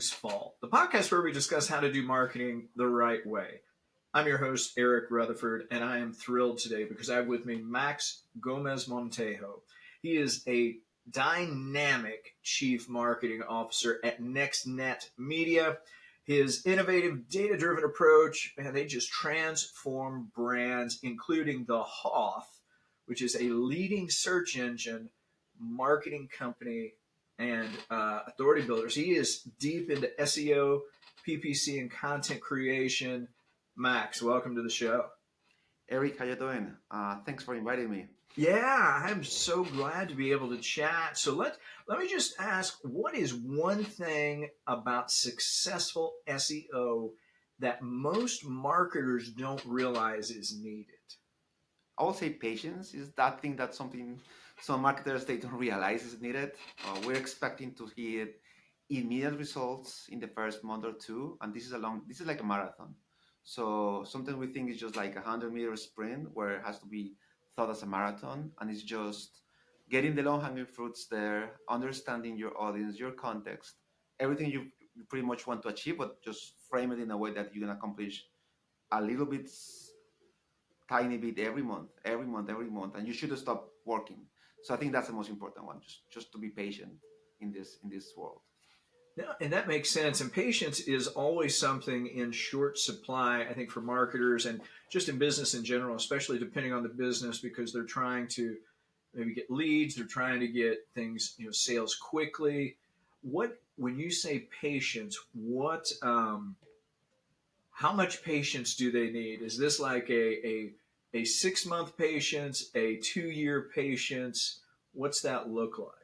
Fault, the podcast where we discuss how to do marketing the right way. I'm your host, Eric Rutherford, and I am thrilled today because I have with me Max Gomez Montejo. He is a dynamic chief marketing officer at NextNet Media. His innovative, data driven approach, man, they just transform brands, including the Hoth, which is a leading search engine marketing company and authority builders. He is deep into SEO, PPC, and content creation. Max, welcome to the show. Eric, how you doing? Thanks for inviting me. Yeah, I'm so glad to be able to chat. So let me just ask, what is one thing about successful SEO that most marketers don't realize is needed? I would say patience is that thing that something some marketers they don't realize is needed. We're expecting to hit immediate results in the first month or two, and this is like a marathon. So sometimes we think it's just like a 100-meter sprint where it has to be thought as a marathon, and it's just getting the long hanging fruits there, understanding your audience, your context, everything you pretty much want to achieve, but just frame it in a way that you can accomplish a little bit tiny bit every month, and you should stop working. So I think that's the most important one, just to be patient in this world. Yeah, and that makes sense. And patience is always something in short supply, I think, for marketers and just in business in general, especially depending on the business, because they're trying to maybe get leads, they're trying to get things, sales quickly. When you say patience, how much patience do they need? Is this like a 6 month patience, a 2 year patience? What's that look like?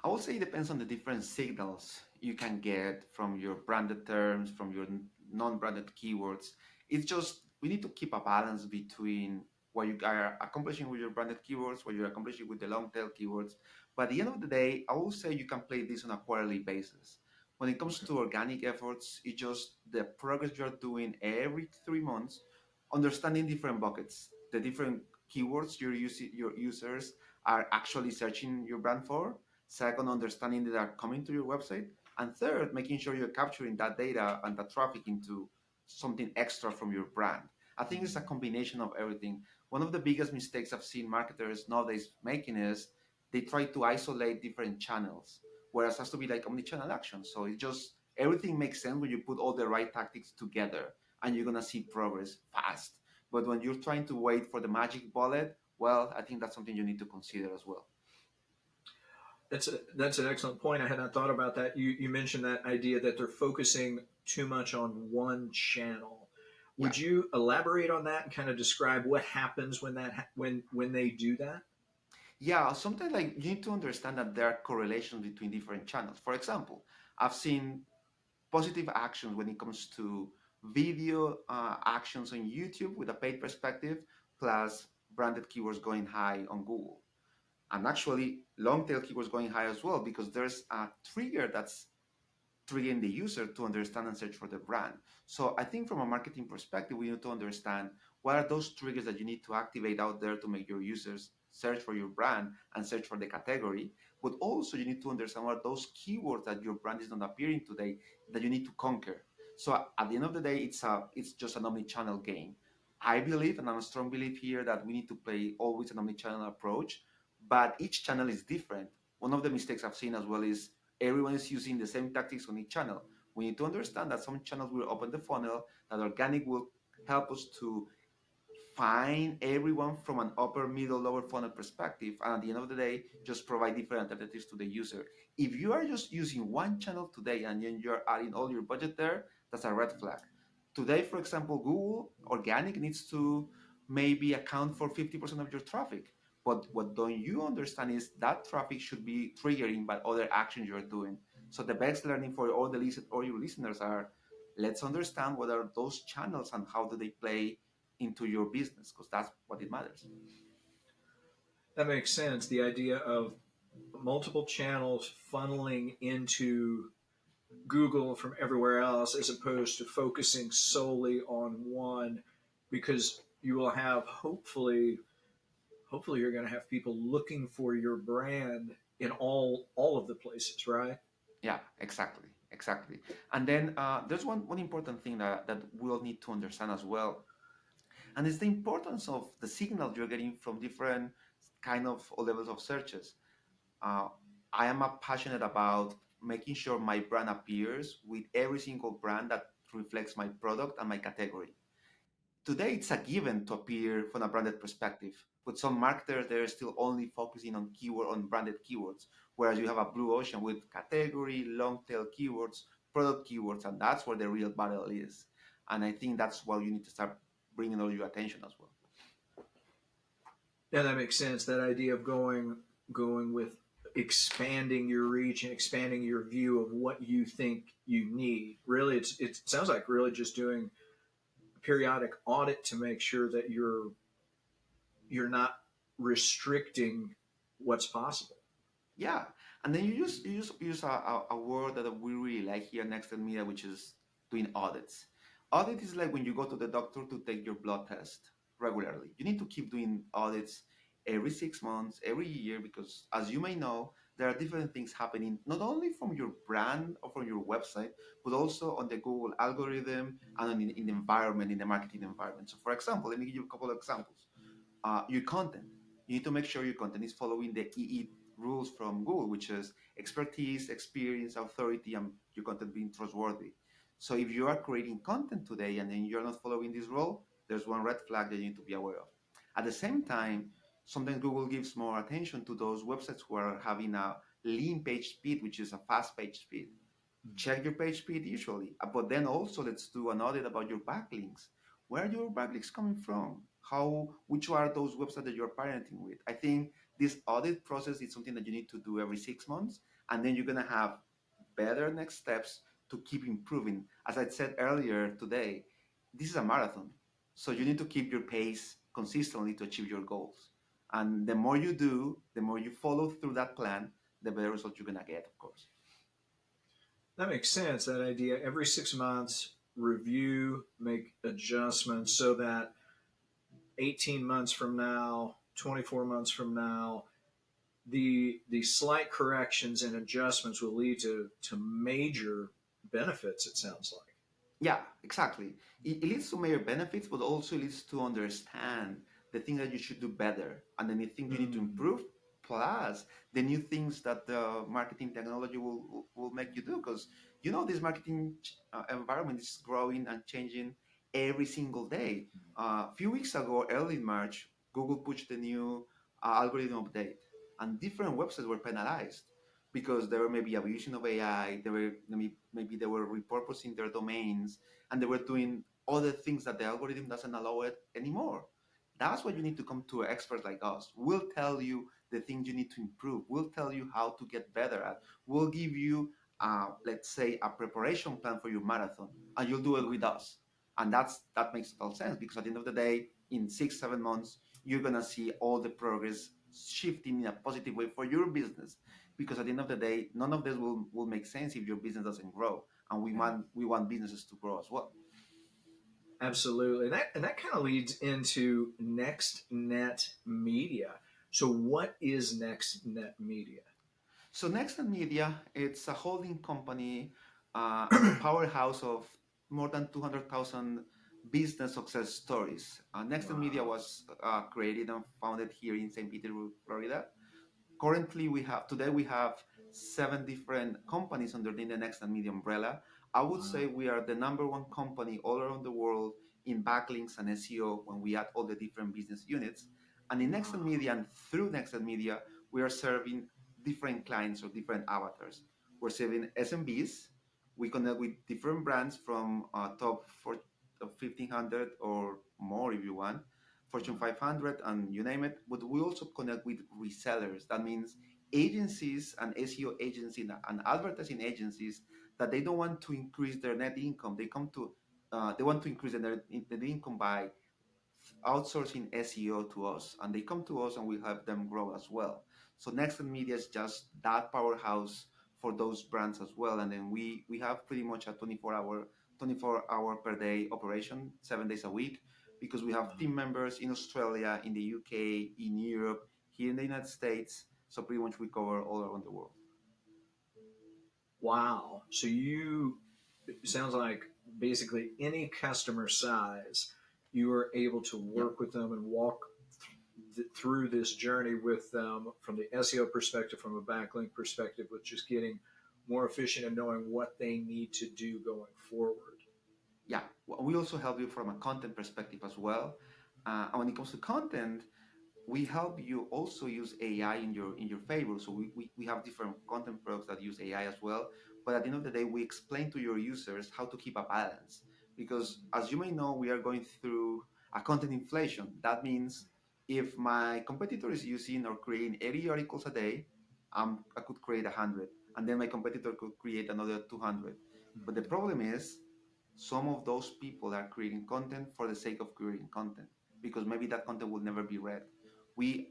I would say it depends on the different signals you can get from your branded terms, from your non-branded keywords. It's just we need to keep a balance between what you are accomplishing with your branded keywords, what you're accomplishing with the long tail keywords. But at the end of the day, I will say you can play this on a quarterly basis. When it comes Okay. to organic efforts, it's just the progress you're doing every 3 months, understanding different buckets, the different keywords your users are actually searching your brand for. Second, understanding that are coming to your website. And third, making sure you're capturing that data and that traffic into something extra from your brand. I think it's a combination of everything. One of the biggest mistakes I've seen marketers nowadays making is they try to isolate different channels, whereas it has to be like omni-channel action. So it just everything makes sense when you put all the right tactics together, and you're gonna see progress fast. But when you're trying to wait for the magic bullet, well, I think that's something you need to consider as well. That's an excellent point. I had not thought about that. You mentioned that idea that they're focusing too much on one channel. Yeah. Would you elaborate on that and kind of describe what happens when they do that? Yeah, sometimes like you need to understand that there are correlations between different channels. For example, I've seen positive actions when it comes to video actions on YouTube with a paid perspective, plus branded keywords going high on Google. And actually, long tail keywords going high as well, because there's a trigger that's triggering the user to understand and search for the brand. So I think from a marketing perspective, we need to understand what are those triggers that you need to activate out there to make your users search for your brand and search for the category. But also you need to understand what are those keywords that your brand is not appearing today that you need to conquer. So at the end of the day, it's just an omni-channel game. I believe, and I'm a strong belief here, that we need to play always an omni-channel approach, but each channel is different. One of the mistakes I've seen as well is everyone is using the same tactics on each channel. We need to understand that some channels will open the funnel, that organic will help us to find everyone from an upper, middle, lower funnel perspective. And at the end of the day, just provide different alternatives to the user. If you are just using one channel today and then you're adding all your budget there, that's a red flag. Today, for example, Google organic needs to maybe account for 50% of your traffic. But what don't you understand is that traffic should be triggering by other actions you're doing. So the best learning for all your listeners are, let's understand what are those channels and how do they play into your business, because that's what it matters. That makes sense. The idea of multiple channels funneling into Google from everywhere else as opposed to focusing solely on one, because you will have hopefully you're going to have people looking for your brand in all of the places, right? Yeah, exactly. Exactly. And then there's one important thing that we all need to understand as well, and it's the importance of the signal you're getting from different kind of or levels of searches. Uh, I am passionate about making sure my brand appears with every single brand that reflects my product and my category. Today, it's a given to appear from a branded perspective, but some marketers they're still only focusing on keyword on branded keywords, whereas you have a blue ocean with category, long tail keywords, product keywords, and that's where the real battle is. And I think that's why you need to start bringing all your attention as well. Yeah, that makes sense. That idea of going with expanding your reach and expanding your view of what you think you need. Really, it sounds like really just doing a periodic audit to make sure that you're not restricting what's possible. Yeah, and then you use a word that we really like here next to media, which is doing audits. Audit is like when you go to the doctor to take your blood test regularly. You need to keep doing audits every 6 months, every year, because as you may know, there are different things happening not only from your brand or from your website, but also on the Google algorithm and in the environment, in the marketing environment. So, for example, let me give you a couple of examples. Your content. You need to make sure your content is following the EE rules from Google, which is expertise, experience, authority, and your content being trustworthy. So if you are creating content today and then you're not following this rule, there's one red flag that you need to be aware of. At the same time, sometimes Google gives more attention to those websites who are having a lean page speed, which is a fast page speed. Check your page speed usually, but then also let's do an audit about your backlinks. Where are your backlinks coming from? Which are those websites that you're partnering with? I think this audit process is something that you need to do every 6 months, and then you're gonna have better next steps to keep improving. As I said earlier today, this is a marathon, so you need to keep your pace consistently to achieve your goals. And the more you do, the more you follow through that plan, the better results you're gonna get, of course. That makes sense. That idea every 6 months review, make adjustments so that 18 months from now, 24 months from now, the slight corrections and adjustments will lead to major benefits. It sounds like. Yeah, exactly. It leads to major benefits, but also leads to understand the thing that you should do better and the new things you need to Mm. improve, plus the new things that the marketing technology will make you do. Because this marketing environment is growing and changing every single day. A few weeks ago, early in March, Google pushed the new algorithm update, and different websites were penalized because they were maybe abusing of AI, they were maybe they were repurposing their domains, and they were doing other things that the algorithm doesn't allow it anymore. That's why you need to come to experts like us. We'll tell you the things you need to improve. We'll tell you how to get better at. We'll give you, let's say, a preparation plan for your marathon, and you'll do it with us. And that makes total sense because at the end of the day, in 6 7 months, you're gonna see all the progress shifting in a positive way for your business because at the end of the day, none of this will make sense if your business doesn't grow. And we Yeah, want businesses to grow as well. absolutely. And that kind of leads into NextNet Media. So, what is NextNet Media? So NextNet Media, it's a holding company and the powerhouse of more than 200,000 business success stories. NextNet Media Wow. was created and founded here in St. Petersburg, Florida. Currently we have 7 different companies under the NextNet Media umbrella. I would say Wow. we are the number one company all around the world in backlinks and SEO when we add all the different business units. And in NextNet Wow. Media and through NextNet Media, we are serving different clients or different avatars. We're serving SMBs. We connect with different brands from top 1500 or more if you want, Fortune Wow. 500, and you name it. But we also connect with resellers. That means agencies and SEO agencies and advertising agencies that they don't want to increase their net income. They want to increase their net income by outsourcing SEO to us, and they come to us and we help them grow as well. So Nextnet Media is just that powerhouse for those brands as well. And then we have pretty much a 24-hour per day operation, 7 days a week, because we have Wow. team members in Australia, in the UK, in Europe, here in the United States. So pretty much we cover all around the world. Wow. So you, it sounds like basically any customer size, you are able to Yeah. work with them and walk through this journey with them from the SEO perspective, from a backlink perspective, with just getting more efficient and knowing what they need to do going forward. Yeah, we also help you from a content perspective as well. And when it comes to content, we help you also use AI in your favor. So we have different content products that use AI as well. But at the end of the day, we explain to your users how to keep a balance. Because as you may know, we are going through a content inflation. That means if my competitor is using or creating 80 articles a day, I could create 100. And then my competitor could create another 200. But the problem is some of those people are creating content for the sake of creating content because maybe that content will never be read. We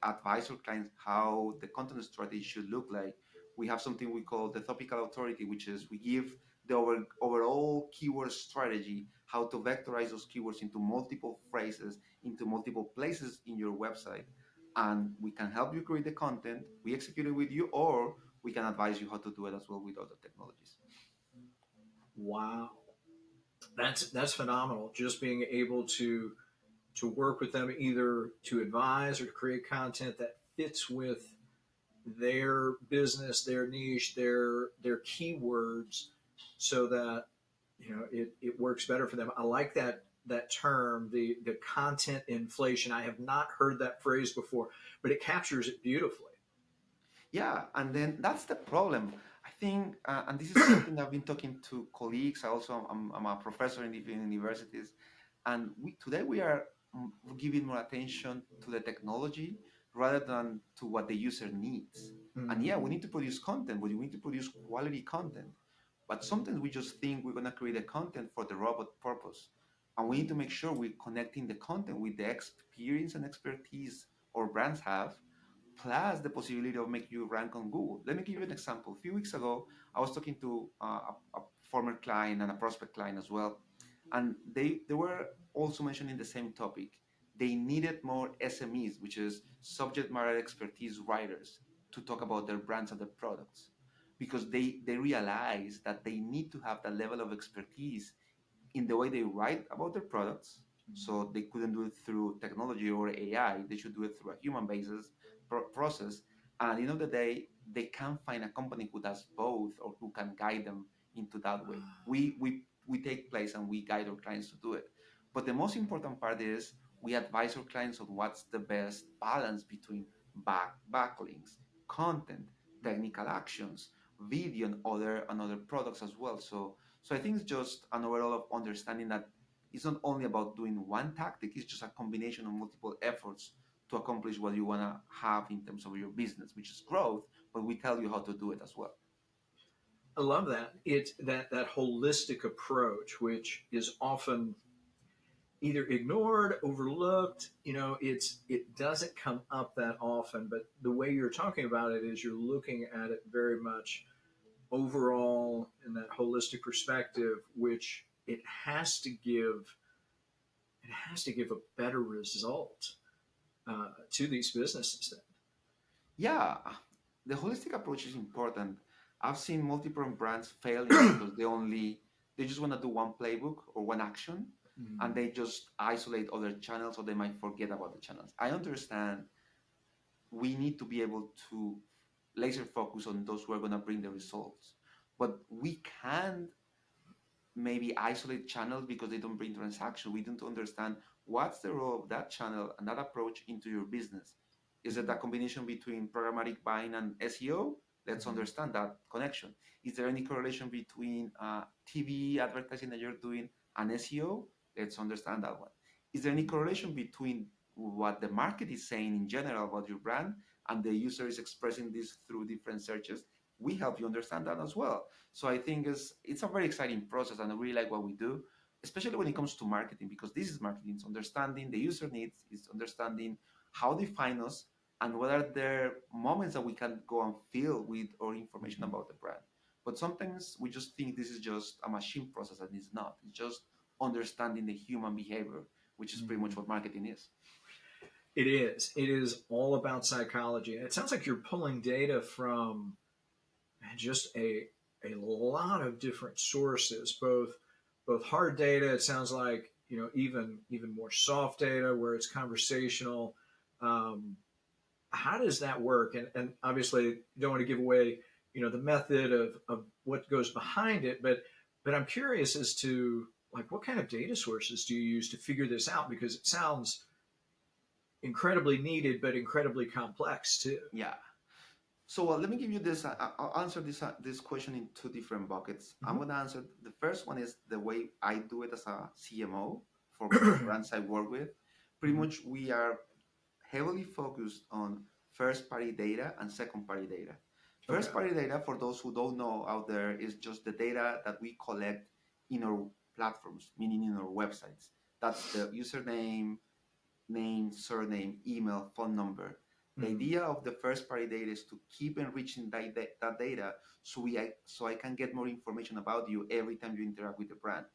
advise our clients how the content strategy should look like. We have something we call the topical authority, which is we give the overall keyword strategy, how to vectorize those keywords into multiple phrases, into multiple places in your website. And we can help you create the content, we execute it with you, or we can advise you how to do it as well with other technologies. Wow. That's phenomenal. Just being able to work with them either to advise or to create content that fits with their business, their niche, their keywords, so that it works better for them. I like that term, the content inflation. I have not heard that phrase before, but it captures it beautifully. Yeah, and then that's the problem. I think, and this is something I've been talking to colleagues. I also, I'm a professor in different universities, and today we are giving more attention to the technology rather than to what the user needs. And yeah, we Mm, need to produce content, but we need to produce quality content. But sometimes we just think we're gonna create a content for the robot purpose, and we need to make sure we're connecting the content with the experience and expertise our brands have, plus the possibility of making you rank on Google. Let me give you an example. A few weeks ago, I was talking to a former client and a prospect client as well, and they were also mentioning the same topic. They needed more SMEs, which is subject matter expertise writers, to talk about their brands and their products, because they realize that they need to have that level of expertise in the way they write about their products. So they couldn't do it through technology or AI. They should do it through a human basis process. And at the end of the day, they can't find a company who does both or who can guide them into that way. We take place and we guide our clients to do it. But the most important part is we advise our clients on what's the best balance between backlinks, content, technical actions, video, and other products as well. So I think it's just an overall of understanding that it's not only about doing one tactic, it's just a combination of multiple efforts to accomplish what you want to have in terms of your business, which is growth, but we tell you how to do it as well. I love that. It's that holistic approach, which is often either ignored, overlooked. It doesn't come up that often. But the way you're talking about it is you're looking at it very much overall in that holistic perspective, which it has to give a better result to these businesses. Then. Yeah, the holistic approach is important. I've seen multiple brands failing because they just want to do one playbook or one action, and Mm, they just isolate other channels, or they might forget about the channels. I understand we need to be able to laser focus on those who are going to bring the results, but we can't maybe isolate channels because they don't bring transaction. We need to understand what's the role of that channel and that approach into your business. Is it a mm, combination between programmatic buying and SEO? Let's mm, understand that connection. Is there any correlation between TV advertising that you're doing and SEO? Let's understand that one. Is there any correlation between what the market is saying in general about your brand and the user is expressing this through different searches? We help you understand that as well. So I think it's a very exciting process, and I really like what we do, especially when it comes to marketing, because this is marketing. It's understanding the user needs, is understanding how they find us, and what are there moments that we can go and fill with our information mm. about the brand. But sometimes we just think this is just a machine process, and it's not. It's just understanding the human behavior, which is pretty much Mm. what marketing is. It is. It is all about psychology. It sounds like you're pulling data from just a lot of different sources, both hard data. It sounds like even more soft data where it's conversational. Um, how does that work? And obviously, you don't want to give away the method of what goes behind it, but I'm curious as to like what kind of data sources do you use to figure this out because it sounds incredibly needed but incredibly complex too. Yeah. So let me give you this. I'll answer this question in two different buckets. I'm Mm-hmm. gonna answer the first one is the way I do it as a CMO for the brands I work with. Pretty Mm-hmm. much, we are heavily focused on first party data and second party data. Okay. First party data, for those who don't know out there, is just the data that we collect in our platforms, meaning in our websites. That's the username, name, surname, email, phone number. The Mm-hmm. idea of the first party data is to keep enriching that data so I can get more information about you every time you interact with the brand.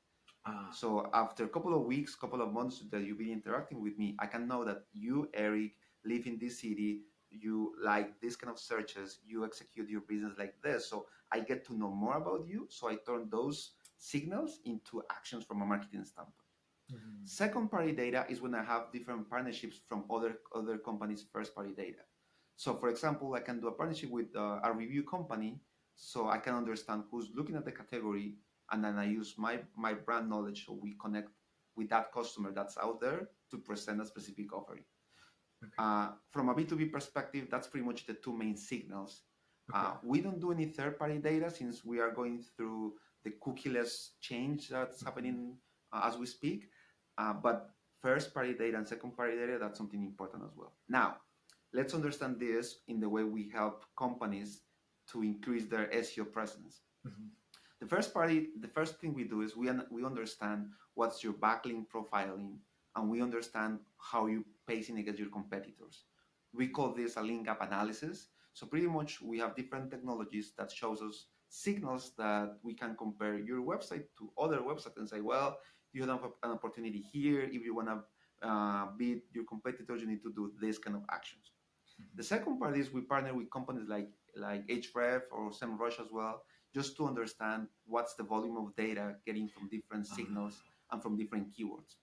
Ah. So after a couple of weeks, couple of months that you've been interacting with me, I can know that you, Eric, live in this city, you like this kind of searches, you execute your business like this. So I get to know more about you. So I turn those signals into actions from a marketing standpoint. Mm-hmm. Second party data is when I have different partnerships from other companies' first party data. So, for example, I can do a partnership with a review company, so I can understand who's looking at the category, and then I use my brand knowledge, so we connect with that customer that's out there to present a specific offering. Okay. From a B2B perspective, that's pretty much the two main signals. Okay. We don't do any third party data since we are going through the cookieless change that's Mm-hmm. happening as we speak. But first party data and second party data, that's something important as well. Now, let's understand this in the way we help companies to increase their SEO presence. Mm-hmm. The first thing we do is we understand what's your backlink profiling, and we understand how you pacing against your competitors. We call this a link gap analysis. So pretty much we have different technologies that shows us signals that we can compare your website to other websites and say, well, you have an opportunity here. If you want to beat your competitors, you need to do this kind of actions. The second part is we partner with companies like Href or SEMrush as well, just to understand what's the volume of data getting from different Ah. signals and from different keywords.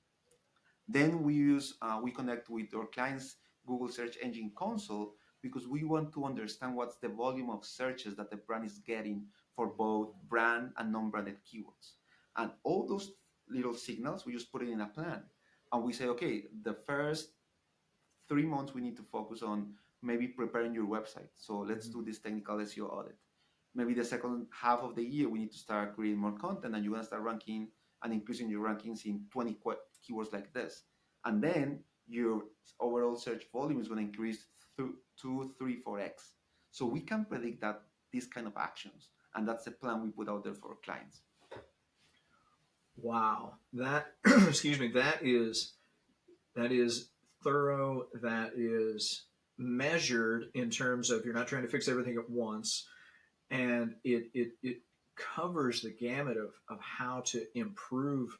Then we connect with our clients' Google Search Engine Console because we want to understand what's the volume of searches that the brand is getting for both brand and non-branded keywords. And all those little signals, we just put it in a plan. And we say, okay, the first 3 months we need to focus on maybe preparing your website. So let's Mm-hmm. do this technical SEO audit. Maybe the second half of the year we need to start creating more content, and you're gonna start ranking and increasing your rankings in 20 keywords like this. And then your overall search volume is gonna increase through 2, 3, 4x. So we can predict that these kind of actions, and that's the plan we put out there for our clients. Wow. That excuse me. That is thorough. That is measured in terms of you're not trying to fix everything at once, and it covers the gamut of how to improve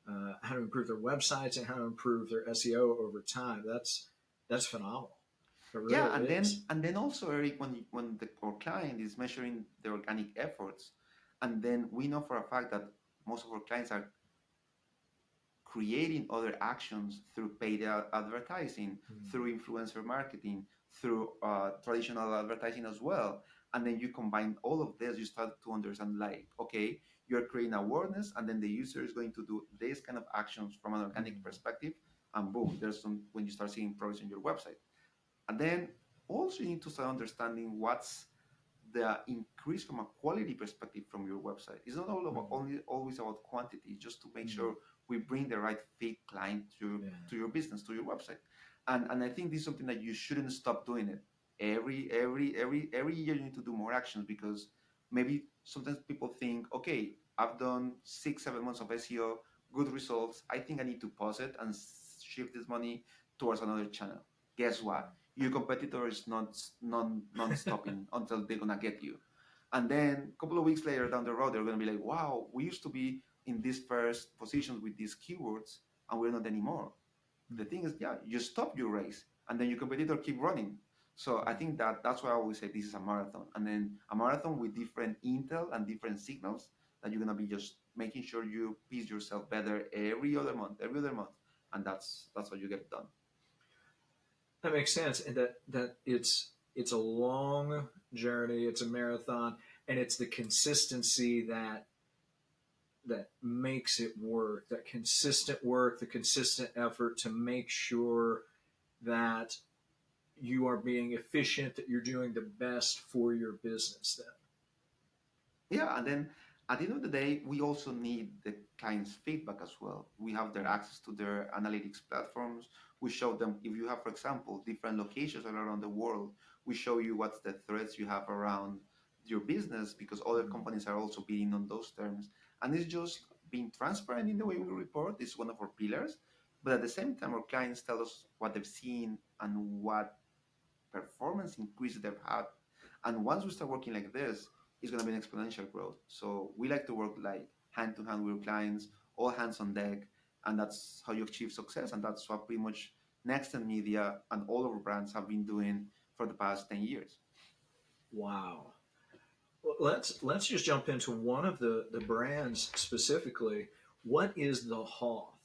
their websites and how to improve their SEO over time. That's phenomenal. It Yeah, really and is. then also, Eric, when our client is measuring the organic efforts, and then we know for a fact that most of our clients are creating other actions through paid advertising, Mm-hmm. through influencer marketing, through traditional advertising as well. And then you combine all of this, you start to understand like, okay, you're creating awareness, and then the user is going to do this kind of actions from an organic perspective, and boom, there's some when you start seeing progress in your website. And then also you need to start understanding what's the increase from a quality perspective from your website. It's not all about Mm-hmm. only always about quantity, just to make Mm-hmm. sure we bring the right fit client Yeah. to your business, to your website. And I think this is something that you shouldn't stop doing it. Every year you need to do more actions, because maybe sometimes people think, okay, I've done 6, 7 months of SEO, good results. I think I need to pause it and shift this money towards another channel. Guess what? Your competitor is not non-stopping until they're gonna get you. And then a couple of weeks later down the road, they're gonna be like, wow, we used to be in these first positions with these keywords, and we're not anymore. The thing is, yeah, you stop your race, and then your competitor keep running. So I think that that's why I always say this is a marathon, and then a marathon with different intel and different signals that you're gonna be just making sure you piece yourself better every other month, and that's how you get it done. That makes sense, and that it's a long journey. It's a marathon, and it's the consistency that makes it work. That consistent work, the consistent effort to make sure that you are being efficient, that you're doing the best for your business. Then. Yeah, and then at the end of the day, we also need the client's feedback as well. We have their access to their analytics platforms. We show them if you have, for example, different locations all around the world. We show you what's the threats you have around your business because other companies are also bidding on those terms. And it's just being transparent in the way we report is one of our pillars. But at the same time, our clients tell us what they've seen and what performance increase they've had. And once we start working like this, it's going to be an exponential growth. So we like to work like hand to hand with clients, all hands on deck, and that's how you achieve success. And that's what pretty much NextNet Media and all of our brands have been doing for the past 10 years. Wow. Well, let's just jump into one of the brands specifically. What is the Hoth?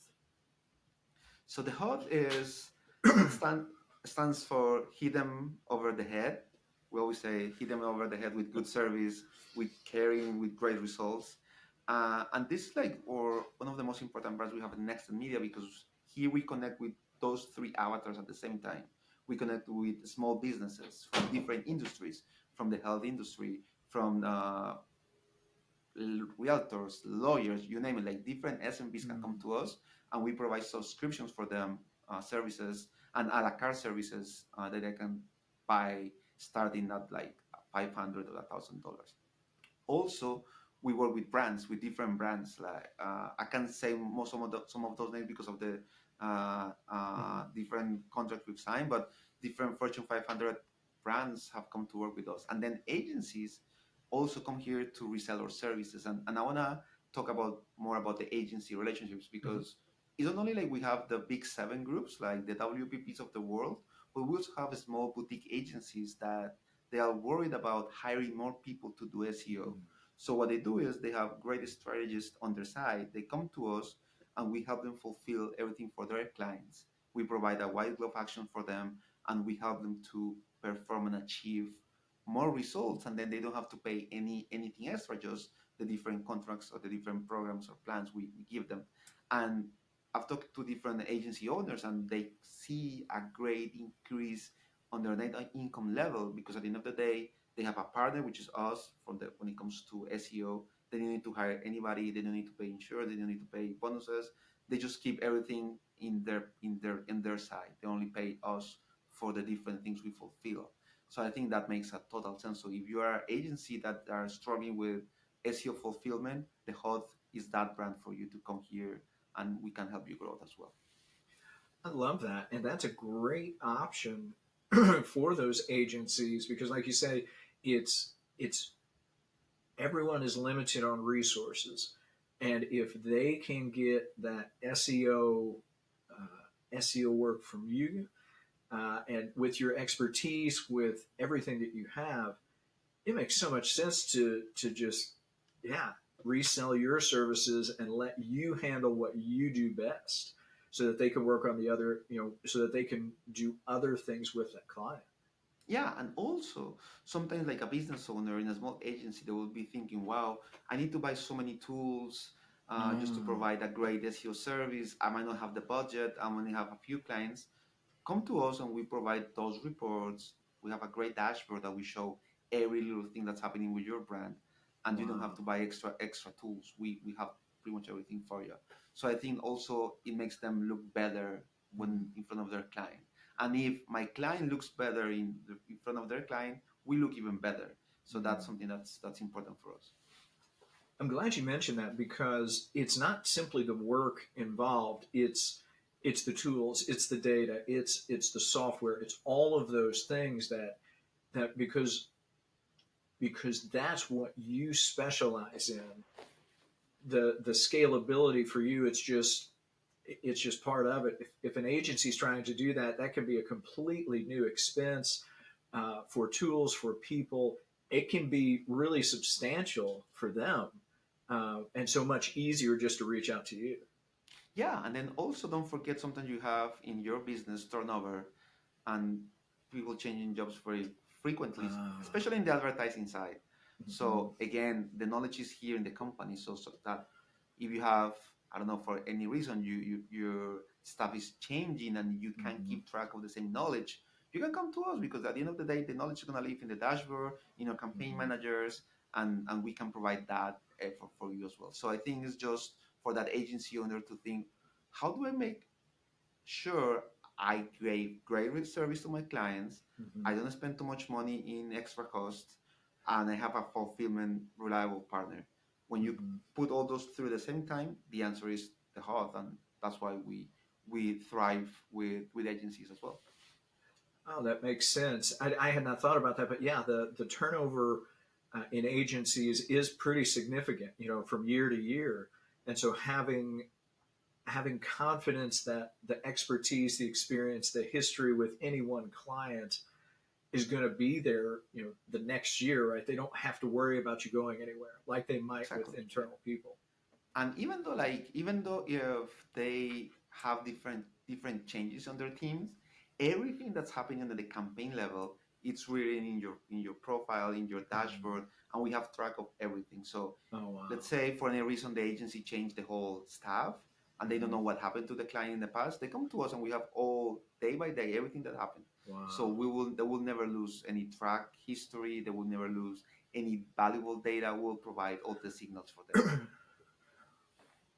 So the HUD is it stands for hit them over the head. We always say hit them over the head with good service, with caring, with great results. And this is like or one of the most important brands we have in Next Media because here we connect with those three avatars at the same time. We connect with small businesses from different industries, from the health industry, from realtors, lawyers, you name it, like different SMBs can come Mm. to us and we provide subscriptions for them, services and a la carte services that they can buy starting at like 500 or $1,000. Also, we work with brands, with different brands. Like I can't say most some of those names because of the Mhm. different contracts we've signed, but different Fortune 500 brands have come to work with us, and then agencies also come here to resell our services. And I wanna talk about more about the agency relationships Mhm. because it's not only like we have the big seven groups like the WPPs of the world, but we also have small boutique agencies that they are worried about hiring more people to do SEO. Mhm. So what they do is they have great strategists on their side. They come to us and we help them fulfill everything for their clients. We provide a white glove action for them and we help them to perform and achieve more results and then they don't have to pay anything extra, just the different contracts or the different programs or plans we give them. And I've talked to different agency owners and they see a great increase on their net income level because at the end of the day they have a partner which is us from the when it comes to SEO. They don't need to hire anybody, they don't need to pay insurance, they don't need to pay bonuses. They just keep everything in their side. They only pay us for the different things we fulfill. So I think that makes a total sense. So if you are an agency that are struggling with SEO fulfillment, the HUD is that brand for you to come here and we can help you grow as well. I love that, and that's a great option for those agencies because, like you say, it's everyone is limited on resources, and if they can get that SEO work from you, and with your expertise, with everything that you have, it makes so much sense to just yeah resell your services and let you handle what you do best so that they can work on the other so that they can do other things with that client. Yeah, and also sometimes like a business owner in a small agency, they will be thinking, "Wow, I need to buy so many tools just to Mm. provide a great SEO service. I might not have the budget. I only have a few clients." Come to us and we provide those reports. We have a great dashboard that we show every little thing that's happening with your brand, and you don't have Wow. to buy extra tools. We have pretty much everything for you. So I think also it makes them look better Mm. when in front of their client. And if my client looks better in front of their client, we look even better. So that's Mm. something that's important for us. I'm glad you mentioned that because it's not simply the work involved. It's the tools, it's the data, it's the software, it's all of those things that because that's what you specialize in. The scalability for you, it's just part of it. If an agency is trying to do that, that can be a completely new expense. for tools, for people, it can be really substantial for them, and so much easier just to reach out to you. Yeah, and then also don't forget sometimes you have in your business turnover and people changing jobs very frequently, Uh, especially in the advertising side. mhm, So again, the knowledge is here in the company, so that if you have, I don't know, for any reason your stuff is changing and you can't mhm, keep track of the same knowledge, you can come to us because at the end of the day, the knowledge is gonna live in the dashboard, in our campaign mhm, managers, and we can provide that for you as well. So I think it's just for that agency owner to think, how do I make sure I create great service to my clients? mhm, I don't spend too much money in extra costs, and I have a fulfillment reliable partner. When you mhm. put all those through at the same time, the answer is the heart, and that's why we thrive with agencies as well. Oh, that makes sense. I had not thought about that, but yeah, the turnover in agencies is pretty significant, from year to year. And so having confidence that the expertise, the experience, the history with any one client is going to be there, the next year, right? They don't have to worry about you going anywhere like they might with Exactly. internal people. And even though if they have different changes on their teams, everything that's happening at the campaign level, it's written in your profile, in your Mm. dashboard, and we have track of everything. So Oh wow. let's say for any reason the agency changed the whole staff and they don't Hmm. know what happened to the client in the past, they come to us and we have all day by day everything that happened. So Wow. they will never lose any track history, they will never lose any valuable data. We'll provide all the signals for them.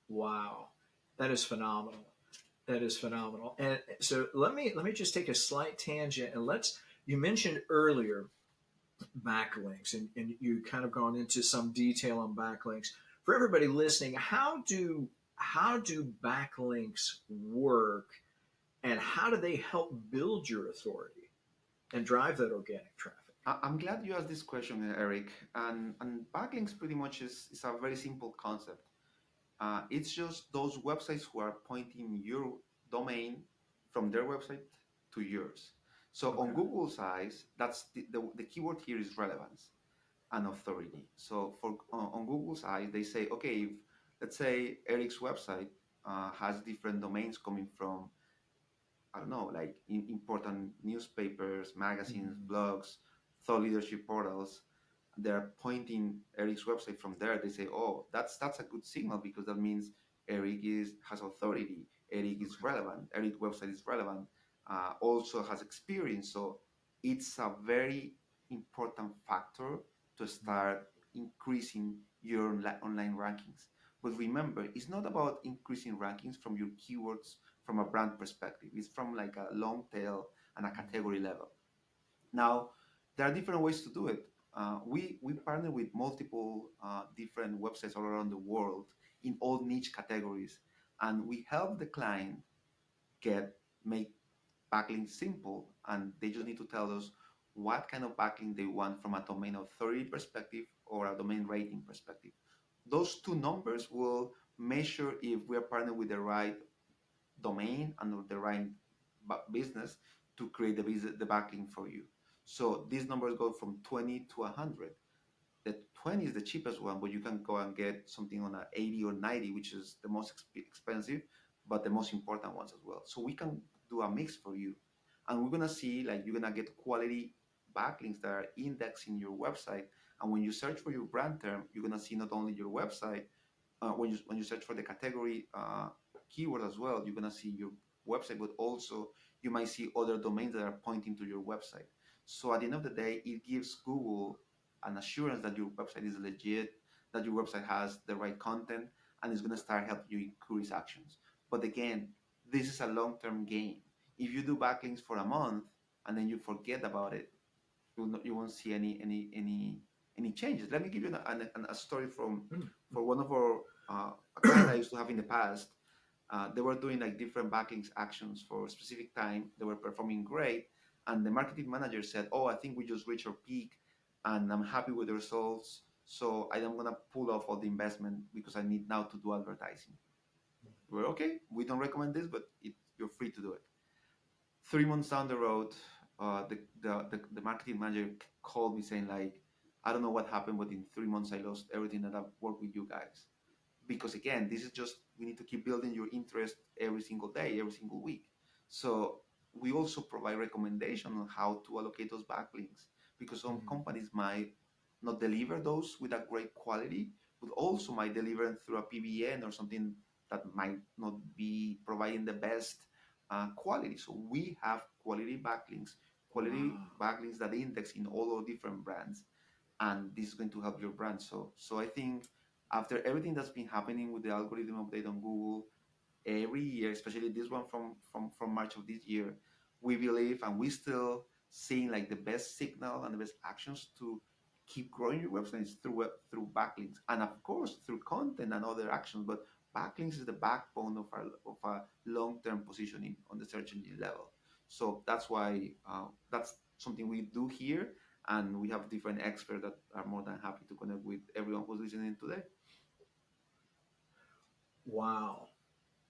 Wow. That is phenomenal. That is phenomenal. And so let me just take a slight tangent and you mentioned earlier backlinks, and you kind of gone into some detail on backlinks. For everybody listening, how do backlinks work, and how do they help build your authority and drive that organic traffic? I'm glad you asked this question, Eric. And backlinks pretty much is a very simple concept. It's just those websites who are pointing your domain from their website to yours. So on Okay. Google's eyes, that's the keyword here is relevance and authority. So for on Google's eyes, they say, okay, if let's say Eric's website has different domains coming from, I don't know, like important newspapers, magazines, Mhm. blogs, thought leadership portals. They're pointing Eric's website from there. They say, "Oh, that's a good signal because that means Eric is has authority. Eric is Okay. relevant. Eric's website is relevant. Also has experience." So it's a very important factor to start increasing your online rankings. But remember, it's not about increasing rankings from your keywords from a brand perspective. It's from like a long tail and a category level. Now, there are different ways to do it. We partner with multiple different websites all around the world in all niche categories, and we help the client get make backlinks simple, and they just need to tell us what kind of backlink they want from a domain authority perspective or a domain rating perspective. Those two numbers will measure if we are partnered with the right domain and the right business to create the backlink for you. So these numbers go from 20 to 100. The 20 is the cheapest one, but you can go and get something on a 80 or 90, which is the most expensive, but the most important ones as well. So we can do a mix for you. And we're gonna see like you're gonna get quality backlinks that are indexing your website. And when you search for your brand term, you're gonna see not only your website, when you search for the category keyword as well, you're gonna see your website, but also you might see other domains that are pointing to your website. So at the end of the day, it gives Google an assurance that your website is legit, that your website has the right content, and it's gonna start helping you increase actions. But again, this is a long-term game. If you do backlinks for a month and then you forget about it, you won't see any changes. Let me give you a story from Mm. for one of our a client I used to have in the past. They were doing like different backlinks actions for a specific time. They were performing great, and the marketing manager said, "Oh, I think we just reached our peak, and I'm happy with the results. So I am gonna pull off all the investment because I need now to do advertising." We're okay. We don't recommend this, but you're free to do it. 3 months down the road, the marketing manager called me saying like, I don't know what happened, but in 3 months I lost everything that I've worked with you guys. Because again, this is just, we need to keep building your interest every single day, every single week. So we also provide recommendation on how to allocate those backlinks, because some Mm. companies might not deliver those with a great quality, but also might deliver them through a PBN or something that might not be providing the best quality. So we have quality Wow. backlinks that index in all our different brands, and this is going to help your brand. So I think after everything that's been happening with the algorithm update on Google every year, especially this one from March of this year, we believe and we still seeing like the best signal and the best actions to keep growing your websites through backlinks, and of course through content and other actions. But backlinks is the backbone of a long-term positioning on the search engine level. So that's why that's something we do here, and we have different experts that are more than happy to connect with everyone who's listening today. Wow.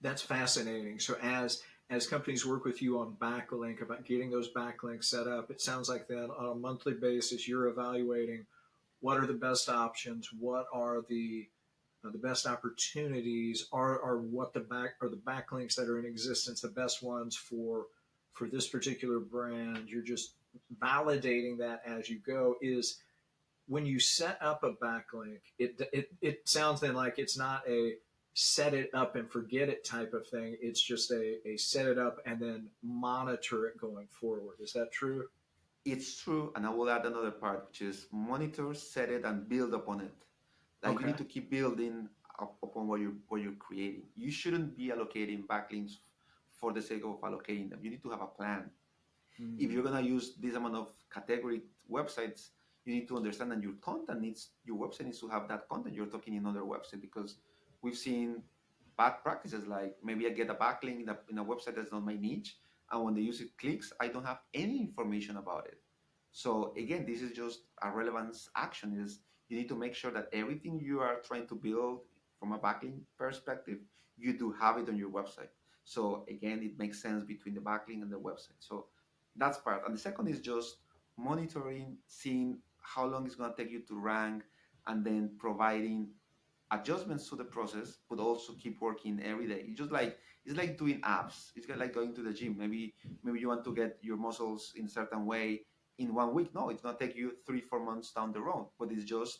That's fascinating. So as companies work with you on backlink about getting those backlinks set up, it sounds like that on a monthly basis you're evaluating what are the best options, what are the best opportunities, are what the backlinks that are in existence the best ones for this particular brand. You're just validating that as you go. Is when you set up a backlink, it sounds then like it's not a set it up and forget it type of thing. It's just a set it up and then monitor it going forward. Is that true? It's true, and I will add another part, which is monitor, set it, and build upon it. Like you Okay. need to keep building upon what you're creating. You shouldn't be allocating backlinks for the sake of allocating them. You need to have a plan. If you're Mm. gonna use this amount of category websites, you need to understand that your website needs to have that content you're talking in other website, because we've seen bad practices like maybe I get a backlink in a website that's not my niche, and when the user clicks, I don't have any information about it. So again, this is just a relevance action is you need to make sure that everything you are trying to build from a backlink perspective, you do have it on your website. So again, it makes sense between the backlink and the website. So that's part. And the second is just monitoring, seeing how long it's going to take you to rank, and then providing adjustments to the process, but also keep working every day. It's like doing abs. It's like going to the gym. Maybe you want to get your muscles in a certain way in 1 week. No, it's gonna take you 3 4 months down the road. But it's just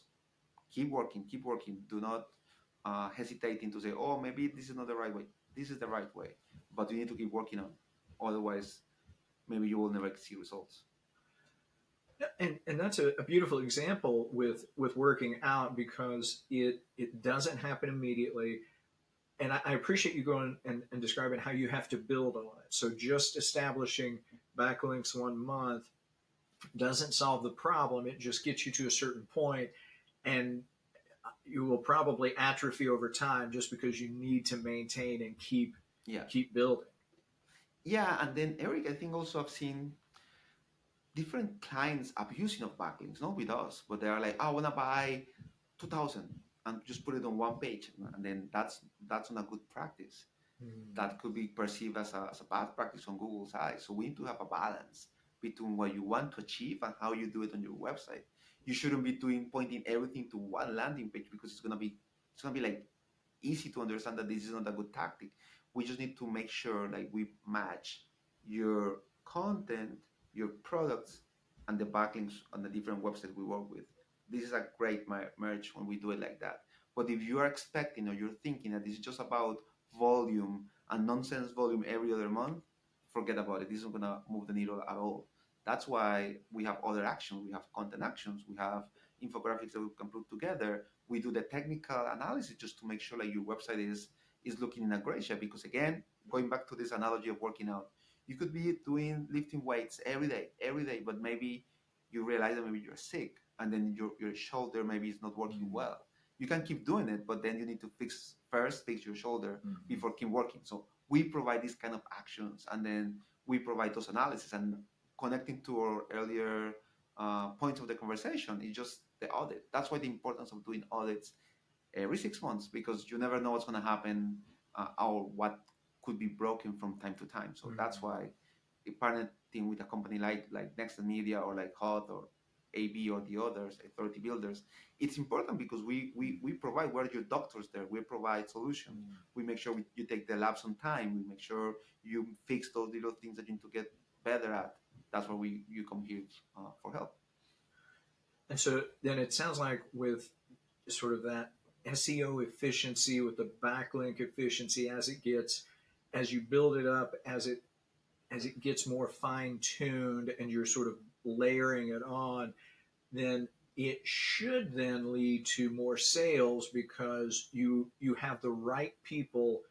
keep working, keep working. Do not hesitating to say, oh, maybe this is not the right way. This is the right way. But you need to keep working on. Otherwise, maybe you will never see results. And that's a beautiful example with working out because it doesn't happen immediately. And I appreciate you going and describing how you have to build on it. So just establishing backlinks 1 month doesn't solve the problem. It just gets you to a certain point, and you will probably atrophy over time just because you need to maintain and Yeah. keep building. Yeah, and then Eric, I think also I've seen different clients abusing of backlinks, not with us, but they are like, I want to buy 2,000 and just put it on one page, and then that's not a good practice. Mm. That could be perceived as a bad practice on Google's eyes. So we need to have a balance between what you want to achieve and how you do it on your website. You shouldn't be doing pointing everything to one landing page, because it's gonna be like easy to understand that this is not a good tactic. We just need to make sure like we match your content, your products, and the backlinks on the different websites we work with. This is a great merge when we do it like that. But if you are expecting or you're thinking that this is just about volume and nonsense volume every other month, forget about it. This isn't gonna move the needle at all. That's why we have other actions. We have content actions. We have infographics that we can put together. We do the technical analysis just to make sure like your website is looking in a great shape. Because again, going back to this analogy of working out, you could be doing lifting weights every day, but maybe you realize that maybe you're sick, and then your shoulder maybe is not working Mm. well. You can keep doing it, but then you need to fix your shoulder Mm. before keep working. So we provide these kind of actions, and then we provide those analysis. And connecting to our earlier points of the conversation is just the audit. That's why the importance of doing audits every 6 months, because you never know what's going to happen or what could be broken from time to time. So that's Mm. why partnering with a company like NextNet Media or like Hot or AB or the others, authority builders, it's important because we provide, we're your doctors there. We provide solutions. Mm. We make sure you take the labs on time. We make sure you fix those little things that you need to get better at. That's where you come here for help. And so then it sounds like with sort of that SEO efficiency, with the backlink efficiency as you build it up, as it gets more fine tuned and you're sort of layering it on, then it should then lead to more sales because you have the right people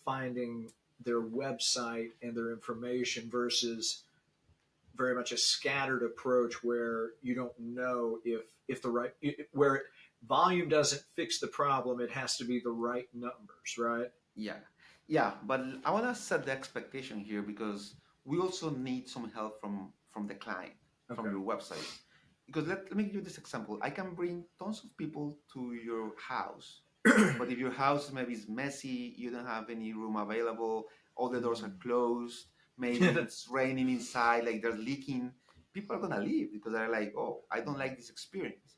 finding their website and their information versus very much a scattered approach where you don't know if the right where volume doesn't fix the problem. It has to be the right numbers, right? Yeah, yeah, but I want to set the expectation here because we also need some help from the client, from Okay. your website. Because let me give you this example. I can bring tons of people to your house, but if your house maybe is messy, you don't have any room available, all the doors are closed, maybe it's raining inside, like there's leaking, people are gonna leave because they're like, oh, I don't like this experience.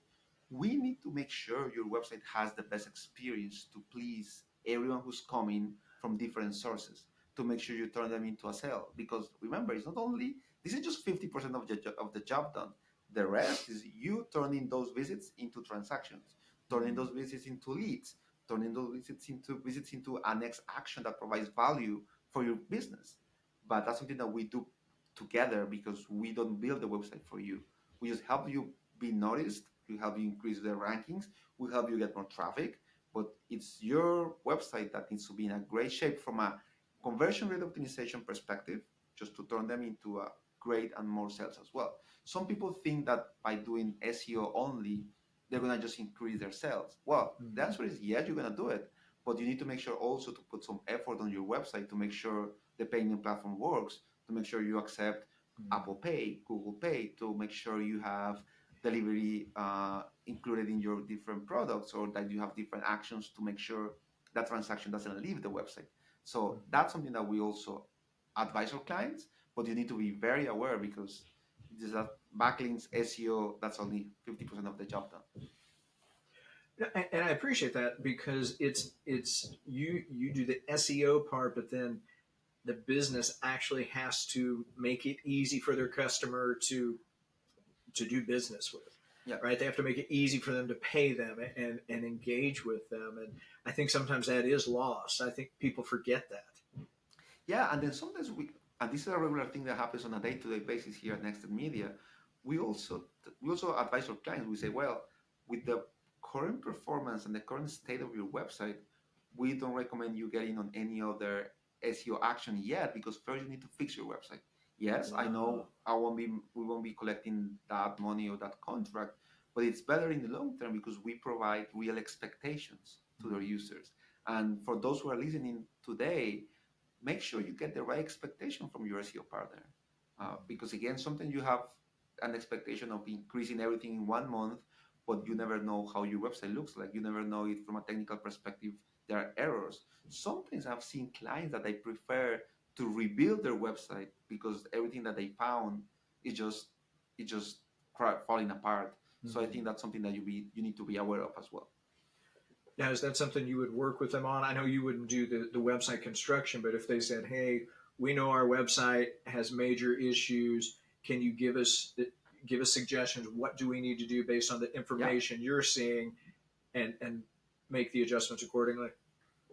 We need to make sure your website has the best experience to please everyone who's coming from different sources, to make sure you turn them into a sale. Because remember, it's not only, this is just 50% of the job done. The rest is you turning those visits into transactions, turning those visits into leads, turning those visits into a next action that provides value for your business. But that's something that we do together because we don't build the website for you. We just help you be noticed, we help you increase the rankings, we help you get more traffic, but it's your website that needs to be in a great shape from a conversion rate optimization perspective, just to turn them into a great and more sales as well. Some people think that by doing SEO only, they're gonna just increase their sales. Well, the answer is yes, you're gonna do it, but you need to make sure also to put some effort on your website to make sure the payment platform works, to make sure you accept Apple Pay, Google Pay, to make sure you have delivery included in your different products, or that you have different actions to make sure that transaction doesn't leave the website. So that's something that we also advise our clients, but you need to be very aware because this is backlinks SEO, that's only 50% of the job done. And I appreciate that because it's you do the SEO part, but then the business actually has to make it easy for their customer to do business with, Yeah. right? They have to make it easy for them to pay them and engage with them. And I think sometimes that is lost. I think people forget that. Yeah, and then sometimes and this is a regular thing that happens on a day-to-day basis here at NextNet Media. We also advise our clients. We say, well, with the current performance and the current state of your website, we don't recommend you getting on any other SEO action yet because first you need to fix your website. Yes, I know Wow. we won't be collecting that money or that contract, but it's better in the long term because we provide real expectations to their users. And for those who are listening today, make sure you get the right expectation from your SEO partner. Because again, sometimes you have an expectation of increasing everything in 1 month, but you never know how your website looks like. You never know it from a technical perspective. There are errors. Sometimes I've seen clients that they prefer to rebuild their website because everything that they found is just falling apart. So I think that's something that you need to be aware of as well. Now, is that something you would work with them on? I know you wouldn't do the website construction, but if they said, hey, we know our website has major issues, can you give us suggestions? What do we need to do based on the Yeah. information you're seeing and make the adjustments accordingly?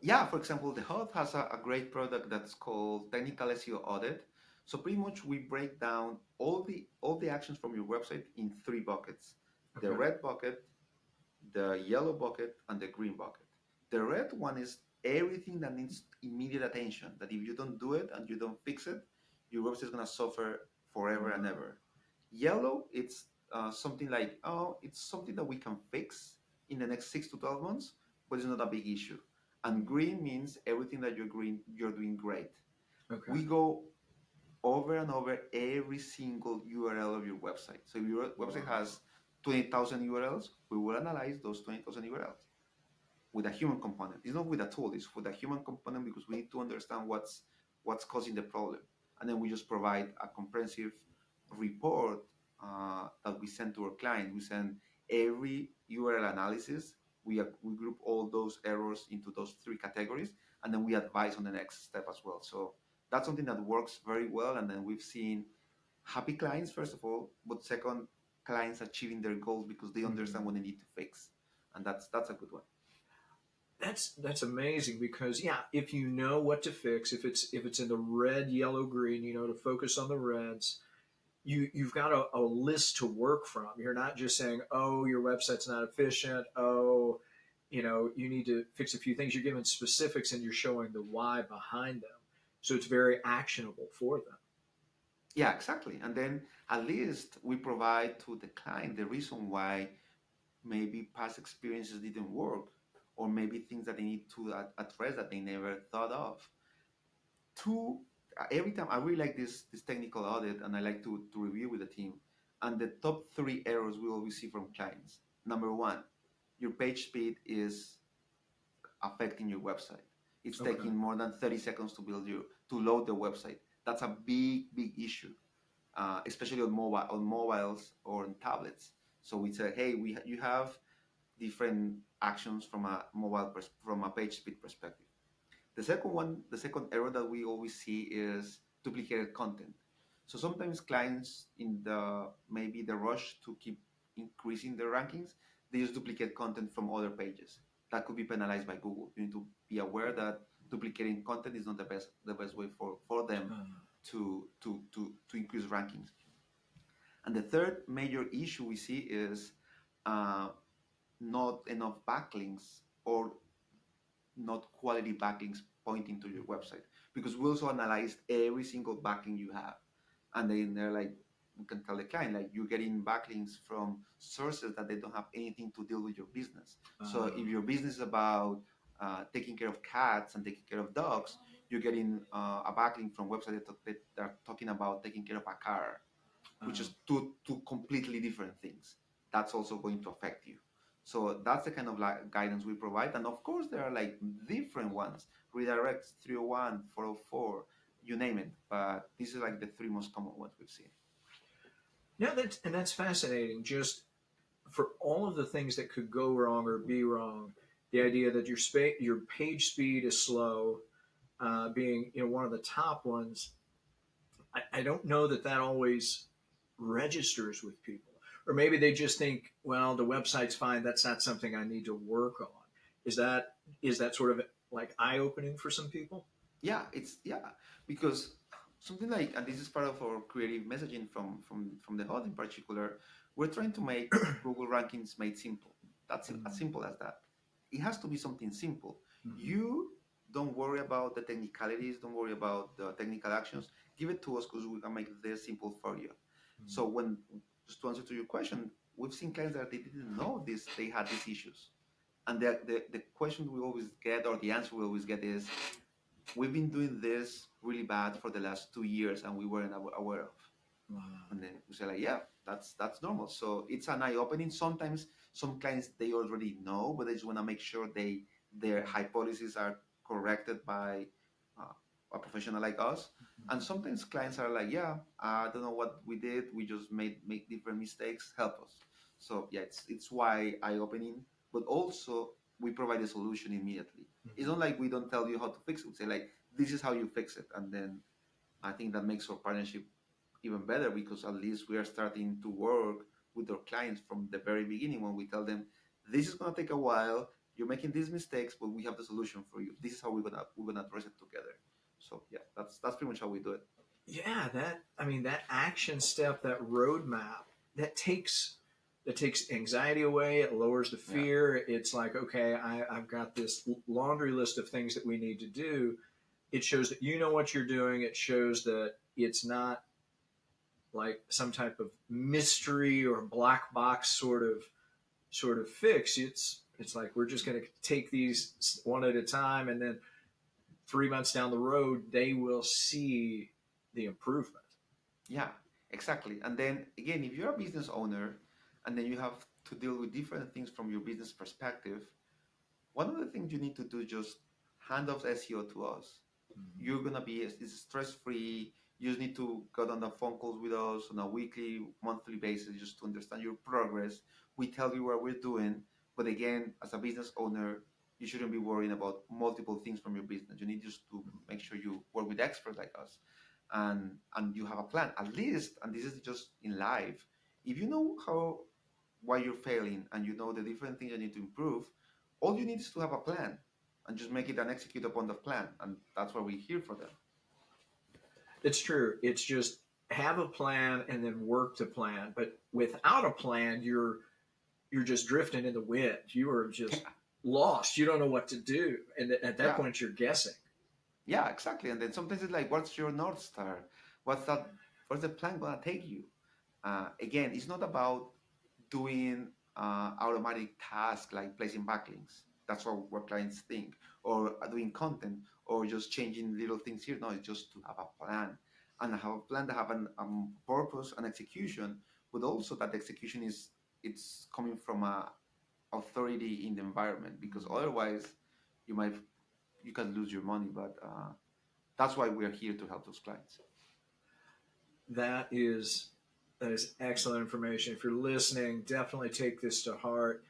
Yeah, for example, the Hub has a great product that's called Technical SEO Audit. So pretty much we break down all the actions from your website in three buckets: the Okay. red bucket, the yellow bucket, and the green bucket. The red one is everything that needs immediate attention. That if you don't do it and you don't fix it, your website is gonna suffer forever and ever. Yellow, it's something like, oh, it's something that we can fix in the next 6 to 12 months, but it's not a big issue. And green means everything that you're doing great. Okay. We go over and over every single URL of your website. So if your website Wow. has 20,000 URLs, we will analyze those 20,000 URLs with a human component. It's not with a tool, it's with a human component because we need to understand what's causing the problem. and then we just provide a comprehensive report that we send to our client. We send every URL analysis. We group all those errors into those three categories, and then we advise on the next step as well. So that's something that works very well. And then we've seen happy clients, first of all, but second, clients achieving their goals because they understand Mhm. what they need to fix. And that's a good one. That's amazing because yeah, if you know what to fix, if it's in the red, yellow, green, you know to focus on the reds. You've got a list to work from. You're not just saying, oh, your website's not efficient. Oh, you need to fix a few things. You're giving specifics and you're showing the why behind them. So it's very actionable for them. Yeah, exactly. And then at least we provide to the client the reason why maybe past experiences didn't work, or maybe things that they need to address that they never thought of. Two, every time I really like this technical audit, and I like to review with the team. And the top three errors we always see from clients. Number one, your page speed is affecting your website. It's Okay. taking more than 30 seconds to load the website. That's a big issue, especially on mobiles or on tablets. So we say, hey, you have different actions from a from a page speed perspective. The second error that we always see is duplicated content. So sometimes clients in the maybe the rush to keep increasing their rankings, they use duplicate content from other pages. That could be penalized by Google. You need to be aware that duplicating content is not the best way for them to increase rankings. And the third major issue we see is uh, not enough backlinks or not quality backlinks pointing to your website, because we also analyzed every single backlink you have, and then they're like, we can tell the client like you're getting backlinks from sources that they don't have anything to deal with your business. So if your business is about taking care of cats and taking care of dogs, you're getting a backlink from websites that are talking about taking care of a car, which is two completely different things. That's also going to affect you. So that's the kind of like guidance we provide. And of course, there are like different ones, redirects 301, 404, you name it. But these are like the three most common ones we've seen. Yeah, that's fascinating. Just for all of the things that could go wrong or be wrong, the idea that your page speed is slow, being one of the top ones. I don't know that always registers with people, or maybe they just think, well, the website's fine. That's not something I need to work on. Is that is that sort of like eye opening for some people? Yeah, because something like, and this is part of our creative messaging from the hub in particular, we're trying to make Google rankings made simple. That's as Mm-hmm. simple as that. It has to be something simple. Mm-hmm. You don't worry about the technicalities, don't worry about the technical actions. Give it to us because we can make it very simple for you. So when, just to answer to your question, we've seen clients that they didn't know this, they had these issues. And the question we always get, or the answer we always get is, we've been doing this really bad for the last 2 years and we weren't aware of. Wow. And then we say like, yeah, that's normal. So it's an eye opening. Sometimes some clients they already know, but they just want to make sure their hypotheses are corrected by uh, a professional like us. And sometimes clients are like, yeah, I don't know what we did. We just make different mistakes. Help us. So yeah, it's why eye opening, but also we provide a solution immediately. It's Mm-hmm. not like we don't tell you how to fix it. We say like, this is how you fix it, and then I think that makes our partnership even better, because at least we are starting to work with our clients from the very beginning when we tell them this is going to take a while, you're making these mistakes, but we have the solution for you. This is how we're gonna address it together. So yeah, that's pretty much how we do it. Yeah, that action step, that roadmap, that takes that takes anxiety away. It lowers the Yeah. fear. It's like, okay, I've got this laundry list of things that we need to do. It shows that you know what you're doing. It shows that it's not like some type of mystery or black box sort of fix. It's like we're just going to take these one at a time, and then 3 months down the road, they will see the improvement. Yeah, exactly. And then again, if you're a business owner and then you have to deal with different things from your business perspective, one of the things you need to do is just hand off SEO to us. You're gonna be, it's stress free. You just need to go on the phone calls with us on a weekly, monthly basis just to understand your progress. We tell you what we're doing. But again, as a business owner, you shouldn't be worrying about multiple things from your business. You need just to make sure you work with experts like us, and you have a plan. At least, and this is just in life, if you know how why you're failing and you know the different things you need to improve, all you need is to have a plan and just make it and execute upon the plan. And that's why we're here for them. It's true. It's just have a plan and then work to plan. But without a plan, you're just drifting in the wind. You are just lost. You don't know what to do, and at that Yeah, point, you're guessing. yeah, exactly. And then sometimes it's like, what's your North Star? What's that? What's the plan gonna take you? Again, it's not about doing automatic tasks like placing backlinks. That's what clients think, or doing content, or just changing little things here. No, it's just to have a plan and have a plan to have an purpose and execution, but also that the execution is it's coming from a authority in the environment because otherwise you might you can lose your money. But that's why we're here to help those clients. That is that is excellent information. If you're listening, definitely take this to heart.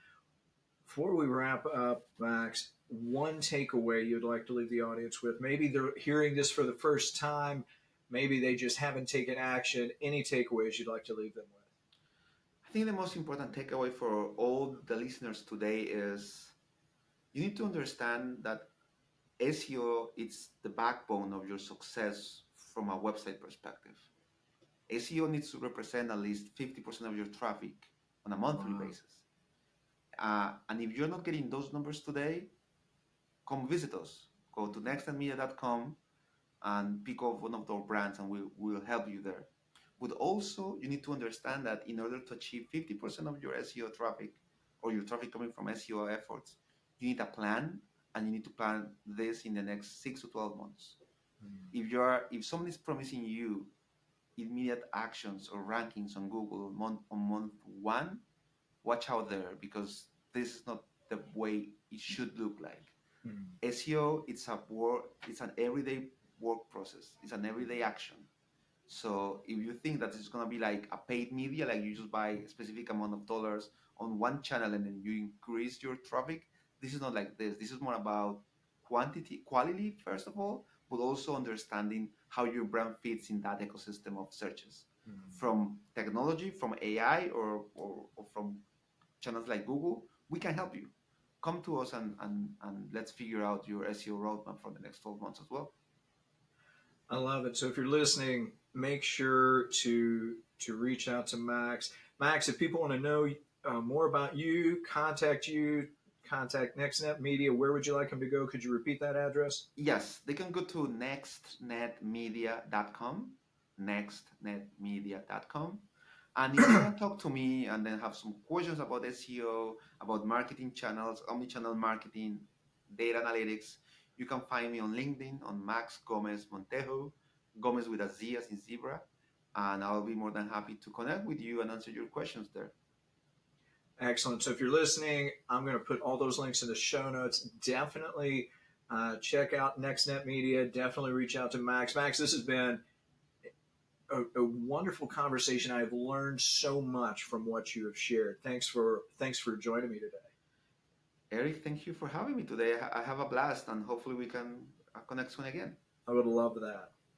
Before we wrap up, Max, one takeaway you'd like to leave the audience with? Maybe they're hearing this for the first time. Maybe they just haven't taken action. Any takeaways you'd like to leave them with? I think the most important takeaway for all the listeners today is you need to understand that SEO is the backbone of your success from a website perspective. SEO needs to represent at least 50% of your traffic on a monthly Wow. basis. And if you're not getting those numbers today, come visit us. Go to nextnetmedia.com and pick up one of our brands and we'll help you there. But also, you need to understand that in order to achieve 50% of your SEO traffic or your traffic coming from SEO efforts, you need a plan and you need to plan this in the next 6 to 12 months. If someone is promising you immediate actions or rankings on Google on month one, watch out there because this is not the way it should look like. Mm. SEO it's an everyday work process. It's an everyday action. So if you think that it's gonna be like a paid media, like you just buy a specific amount of dollars on one channel and then you increase your traffic, this is not like this. This is more about quality first of all, but also understanding how your brand fits in that ecosystem of searches. Mm. From technology, from AI, or from channels like Google, we can help you. Come to us and let's figure out your SEO roadmap for the next 12 months as well. I love it. So if you're listening, make sure to reach out to Max. Max, if people want to know more about you, contact NextNet Media. Where would you like them to go? Could you repeat that address? Yes, they can go to nextnetmedia.com, nextnetmedia.com. And if they want to talk to me and then have some questions about SEO, about marketing channels, omnichannel marketing, data analytics, you can find me on LinkedIn on Max Gomez Montejo, Gomez with a Z as in zebra. And I'll be more than happy to connect with you and answer your questions there. Excellent. So if you're listening, I'm going to put all those links in the show notes. Definitely check out NextNet Media. Definitely reach out to Max. Max, this has been a wonderful conversation. I've learned so much from what you have shared. Thanks for joining me today. Eric, thank you for having me today. I have a blast and hopefully we can connect soon again. I would love that.